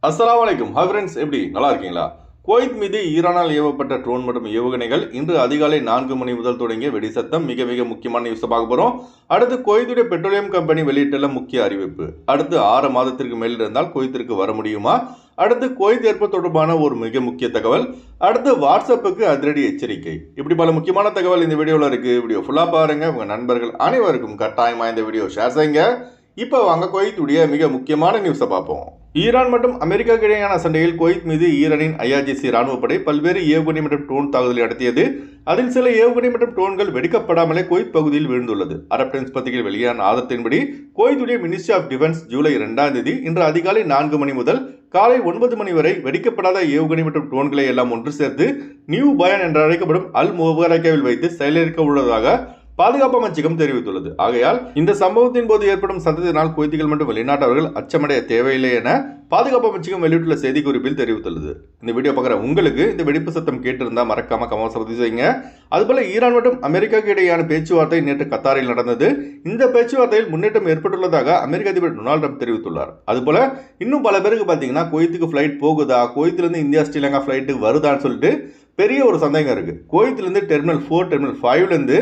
அஸ்ஸலாமு அலைக்கும். Hi friends, எப்படி நல்லா இருக்கீங்களா? குவைத் மீது ஈரானால் ஏவப்பட்ட ட்ரோன் மற்றும் ஏவுகணைகள் இன்று அதிகாலை 4 மணி முதல் தொடங்கிய வெடிசத்தம் மிக முக்கியமான நியூஸை பார்க்க போகிறோம். அடுத்து குவைத்துடைய பெட்ரோலியம் கம்பெனி வெளியிட்டுள்ள முக்கிய அறிவிப்பு. அடுத்து 6 மாதத்திற்கு மேல் இருந்தால் குவைத்திற்கு வர முடியுமா? அடுத்து குவைத் ஏற்பது தொடர்பான ஒரு மிக முக்கிய தகவல். அடுத்து வாட்ஸ்அப்புக்கு அதிரடி எச்சரிக்கை. இப்படி பல முக்கியமான தகவல் இந்த வீடியோவில் இருக்குது. வீடியோ ஃபுல்லாக பாருங்கள். உங்கள் நண்பர்கள் அனைவருக்கும் கட்டாயமாக இந்த வீடியோ ஷேர் செய்யுங்க. இப்போ வாங்க குவைத்துடைய மிக முக்கியமான நியூஸை பார்ப்போம். ஈரான் மற்றும் அமெரிக்காவுக்கு இடையேயான சண்டையில் குவைத் மீது ஈரானின் IRGC ராணுவப்படை பல்வேறு ஏவுகணை மற்றும் ட்ரோன் தாக்குதலை நடத்தியது. அதில் சில ஏவுகணை மற்றும் ட்ரோன்கள் வெடிக்கப்படாமலே குவைத் பகுதியில் விழுந்துள்ளது. அரப் டைம்ஸ் பத்திரிகையில் வெளியான ஆதாரத்தின்படி குவைத்துடைய மினிஸ்ட்ரி ஆஃப் டிஃபென்ஸ் ஜூலை 2ஆம் தேதி இன்று அதிகாலை 4 மணி முதல் காலை 9 மணி வரை வெடிக்கப்படாத ஏவுகணை மற்றும் ட்ரோன்களை எல்லாம் ஒன்று சேர்த்து நியூ பயான் என்று அழைக்கப்படும் அல் முபரக்காவில் வைத்து செயலிழக்க உள்ளதாக பாதுகாப்பு அமைச்சகம் தெரிவித்துள்ளது. ஆகையால் இந்த சம்பவத்தின் போது ஏற்படும் சத்தத்தினால் குவைத்திகள் மற்றும் வெளிநாட்டவர்கள் அச்சமடைய தேவையில்லை என பாதுகாப்பு அமைச்சகம் வெளியிட்டுள்ள செய்திக்குறிப்பில் தெரிவித்துள்ளது. இந்த வீடியோ பார்க்குற உங்களுக்கு இந்த வெடிப்பு சத்தம் கேட்டிருந்தால் மறக்காம கமெண்ட்ஸ் பதிவு செய்யுங்க. அதுபோல ஈரான் மற்றும் அமெரிக்காவுக்கு இடையேயான பேச்சுவார்த்தை நேற்று கத்தாரில் நடந்தது. இந்த பேச்சுவார்த்தையில் முன்னேற்றம் ஏற்பட்டுள்ளதாக அமெரிக்க அதிபர் டொனால்ட் ட்ரம்ப் தெரிவித்துள்ளார். அதுபோல இன்னும் பல பேருக்கு பார்த்தீங்கன்னா குவைத்துக்கு ஃபிளைட் போகுதா, குவைத்திலிருந்து இந்தியா ஸ்ரீலங்கா ஃபிளைட்டு வருதான்னு சொல்லிட்டு பெரிய ஒரு சந்தேகம் இருக்கு. குவைத்திலிருந்து டெர்மினல் 4 டெர்மினல் 5லேருந்து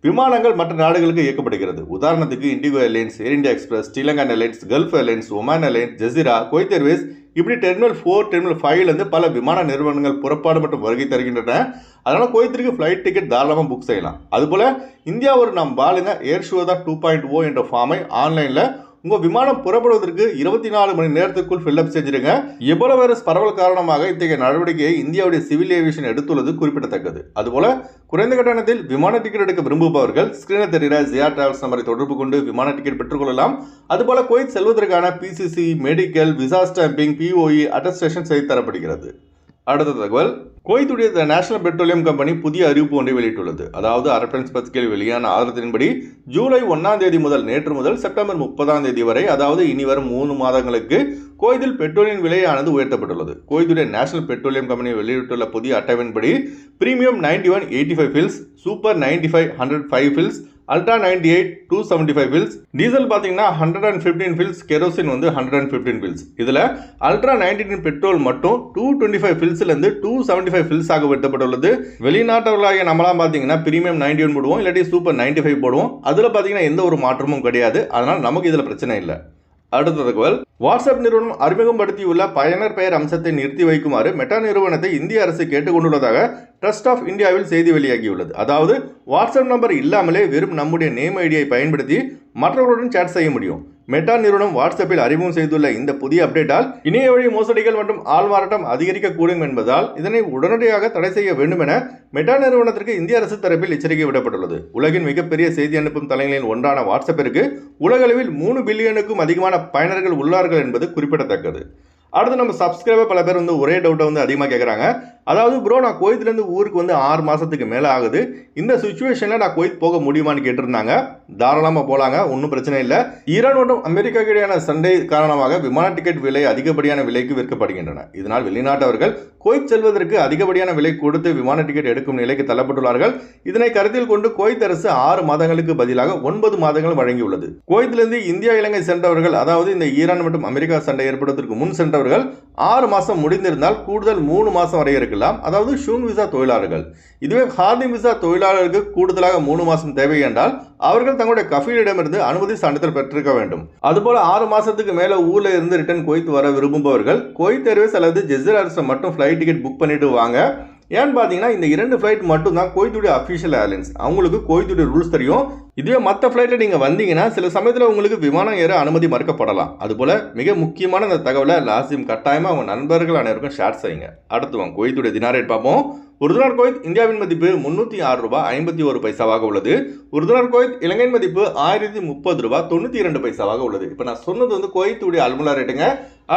விமானங்கள் மற்ற நாடுகளுக்கு இயக்கப்படுகிறது. உதாரணத்துக்கு IndiGo Airlines, Air India Express, SriLankan Airlines, Gulf Airlines, Oman Airlines, Jazeera, Kuwait Airways, இப்படி டெர்மினல் 4 டெர்மினல் 5லேருந்து பல விமான நிறுவனங்கள் புறப்பாடு மற்றும் வருகை தருகின்றன. அதனால் குவைத்திற்கு ஃப்ளைட் டிக்கெட் தாராளமாக புக் செய்யலாம். அதுபோல் இந்தியா ஒரு நம் பாலுங்க ஏர் ஷோதா 2.0 என்ற ஃபார்மை ஆன்லைனில் உங்கள் விமானம் புறப்படுவதற்கு 24 மணி நேரத்துக்குள் ஃபில்அப் செஞ்சிருங்க. எபோலா வைரஸ் பரவல் காரணமாக இத்தகைய நடவடிக்கையை இந்தியாவுடைய சிவில் ஏவியேஷன் எடுத்துள்ளது குறிப்பிடத்தக்கது. அதுபோல குறைந்த கட்டணத்தில் விமான டிக்கெட் எடுக்க விரும்புபவர்கள் ஸ்கிரீனில் தெரிகிற ஜியா டிராவல்ஸ் நம்பரை தொடர்பு கொண்டு விமான டிக்கெட் பெற்றுக்கொள்ளலாம். அதுபோல குவைத் செல்வதற்கான PCC, medical, visa stamping, POE attestation செய்து தரப்படுகிறது. அடுத்த தகவல், குவைத்துடைய நேஷனல் பெட்ரோலியம் கம்பெனி புதிய அறிவிப்பு ஒன்றை வெளியிட்டுள்ளது. அதாவது அரப் டைம்ஸ் பத்திரிகையில் வெளியான ஆதாரத்தின்படி ஜூலை 1ஆம் தேதி முதல் நேற்று முதல் செப்டம்பர் 30ஆம் தேதி வரை, அதாவது இனி வரும் 3 மாதங்களுக்கு குவைத்தில் பெட்ரோலின் விலையானது உயர்த்தப்பட்டுள்ளது. குவைத்துடைய நேஷனல் பெட்ரோலியம் கம்பெனி வெளியிட்டுள்ள புதிய அட்டவணைப்படி premium 91 85 fils, super 95 105 fils, ultra 98 275 fils, diesel பார்த்தீங்கன்னா 115 ஃபில்ஸ், கெரோசின் 115 ஃபில்ஸ். இதில் அல்ட்ரா 99 பெட்ரோல் மட்டும் 225 ஃபில்ஸ்லேருந்து 275 ஃபில்ஸ் ஆக உயர்த்தப்பட்டுள்ளது. வெளிநாட்டவர்களாகிய நம்மளாம் பார்த்தீங்கன்னா பிரீமியம் 91 போடுவோம், இல்லாட்டி சூப்பர் 95 போடுவோம். அதில் பார்த்தீங்கன்னா எந்த ஒரு மாற்றமும் கிடையாது. அதனால் நமக்கு இதில் பிரச்சனை இல்லை. அடுத்த தகவல், வாட்ஸ்அப் நிறுவனம் அறிமுகப்படுத்தியுள்ள பயனர் பெயர் அம்சத்தை நிறுத்தி வைக்குமாறு மெட்டா நிறுவனத்தை இந்திய அரசு கேட்டுக்கொண்டுள்ளதாக ட்ரஸ்ட் ஆஃப் இந்தியாவில் செய்தி வெளியாகியுள்ளது. அதாவது வாட்ஸ்அப் நம்பர் இல்லாமலே வெறும் நம்முடைய நேம் ஐடியை பயன்படுத்தி மற்றவர்களுடன் சேட் செய்ய முடியும். மெட்டா நிறுவனம் வாட்ஸ்அப்பில் அறிமுகம் செய்துள்ள இந்த புதிய அப்டேட்டால் இணைய வழி மோசடிகள் மற்றும் ஆள்மாறாட்டம் அதிகரிக்கக்கூடும் என்பதால் இதனை உடனடியாக தடை செய்ய வேண்டும் என மெட்டா நிறுவனத்திற்கு இந்திய அரசு தரப்பில் எச்சரிக்கை விடப்பட்டுள்ளது. உலகின் மிகப்பெரிய செய்தி அனுப்பும் தளங்களில் ஒன்றான வாட்ஸ்அப்பிற்கு உலகளவில் 3 பில்லியனுக்கும் அதிகமான பயனர்கள் உள்ளார்கள் என்பது குறிப்பிடத்தக்கது. அடுத்து நம்ம சப்ஸ்கிரைபர் பல பேர் ஒரே டவுட்டை அதிகமாக கேட்குறாங்க. அதாவது ப்ரோ, நான் குவைத்திலேருந்து ஊருக்கு 6 மாதத்துக்கு மேலே ஆகுது. இந்த சுச்சுவேஷனில் நான் குவைத் போக முடியுமான்னு கேட்டிருந்தாங்க. தாராளமாக போகலாங்க, ஒன்றும் பிரச்சனை இல்லை. ஈரான் மற்றும் அமெரிக்காவுக்கு இடையான சண்டை காரணமாக விமான டிக்கெட் விலை அதிகப்படியான விலைக்கு விற்கப்படுகின்றன. இதனால் வெளிநாட்டவர்கள் குவைத் செல்வதற்கு அதிகப்படியான விலை கொடுத்து விமான டிக்கெட் எடுக்கும் நிலைக்கு தள்ளப்பட்டுள்ளார்கள். இதனை கருத்தில் கொண்டு குவைத் அரசு 6 மாதங்களுக்கு பதிலாக 9 மாதங்கள் வழங்கியுள்ளது. குவைத்திலிருந்து இந்தியா இலங்கை சென்றவர்கள், அதாவது இந்த ஈரான் மற்றும் அமெரிக்கா சண்டை ஏற்படுவதற்கு முன் சென்றவர்கள் 6 மாதம் முடிந்திருந்தால் கூடுதல் 3 மாதம் வரை இருக்கலாம். அதாவது ஷூன் விசா தொழிலாளர்கள். இதுவே ஹார்டிங் விசா தொழிலாளர்களுக்கு கூடுதலாக 3 மாதம் தேவை என்றால் அவர்கள் தங்களுடைய கஃபீலிடமிருந்து அனுமதி சான்றிதழ் பெற்றிருக்க வேண்டும். அதுபோல 6 மாதத்துக்கு மேலே ஊரில் இருந்து ரிட்டர்ன் குவைத் வர விரும்புபவர்கள் குவைத் ஏர்வேஸ் அல்லது ஜெசிரா ஏர்வேஸ் மட்டும் ஃப்ளைட் டிக்கெட் புக் பண்ணிட்டு வாங்க. ஏன்னு பார்த்தீங்கன்னா இந்த 2 ஃப்ளைட் மட்டும் தான் குவைத்துடைய அஃபிஷியல் ஏர்லைன்ஸ். அவங்களுக்கு குவைத்துடைய ரூல்ஸ் தெரியும். இதுவே மற்ற ஃப்ளைட்டில் நீங்கள் வந்தீங்கன்னா சில சமயத்தில் உங்களுக்கு விமானம் ஏற அனுமதி மறுக்கப்படலாம். அதுபோல் மிக முக்கியமான இந்த தகவலை லாஸ்டிம் கட்டாயமாக அவங்க நண்பர்கள் அனைவருக்கும் ஷேர் செய்யுங்க. அடுத்து வாங்க குவைத்துடைய தினார் ரேட் பார்ப்போம். ஒரு தினார் குவைத் இந்தியாவின் மதிப்பு 306 ரூபாய் 51 பைசாவாக உள்ளது. ஒரு தினார் குவைத் இலங்கையின் மதிப்பு 1030 ரூபாய் 92 பைசாவாக உள்ளது. இப்போ நான் சொன்னது குவைத்துடைய அல்முலா ரேட்டுங்க.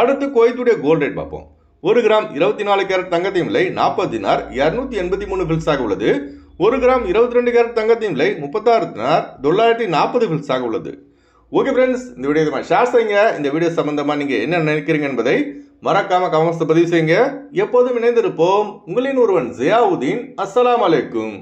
அடுத்து குவைத்துடைய கோல்டு ரேட் பார்ப்போம். 1 கிராம் 24 கேரட் தங்கத்தின் விலை 40 தினார் 283 ஃபில்ஸாக உள்ளது. 1 கிராம் 22 கேரட் தங்கத்தின் விலை 36 தினார் 940 ஃபில்ஸாக உள்ளது. ஓகே ஃப்ரெண்ட்ஸ், இந்த வீடியோ ஷேர் செய்யுங்க. இந்த வீடியோ சம்பந்தமாக நீங்கள் என்ன நினைக்கிறீங்க என்பதை மறக்காம கமெண்ட்ஸ் பதிவு செய்யுங்க. எப்போதும் இணைந்திருப்போம். உங்களின் ஒருவன் ஜியாவுதீன். அஸ்ஸலாமு அலைக்கும்.